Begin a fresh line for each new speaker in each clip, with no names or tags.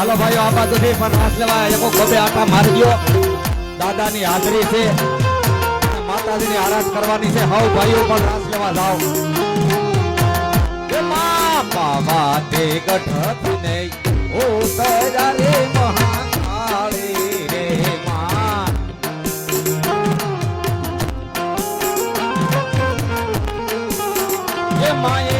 હાલો ભાઈઓ આ બાજુથી પણ રાસ લેવા એકો ખોબે આટા મારી ગયો દાદાની હાજરી છે માતાજીની આરાધ કરવાની છે હવ ભાઈઓ પણ રાસ લેવા જાઓ એ મા બાવા તે ગઠ ને ઓ તરા રે મહાકાળી રે મા એ માએ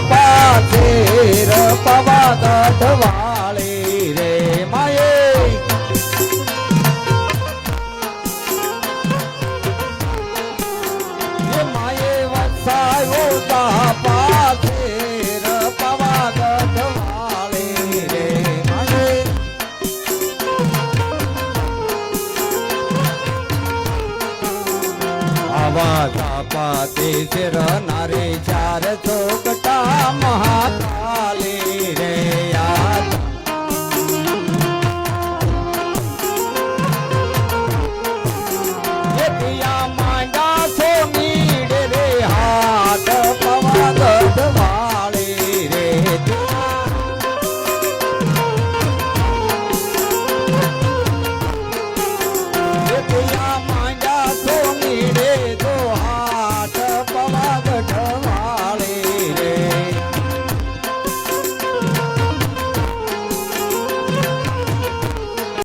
પાછેર પવા ગઢવાળી રે માયે એ માયે વસાયો તા પાછેર પવા ગઢવાળી રે માયે આવા તાપા તે શેર નારે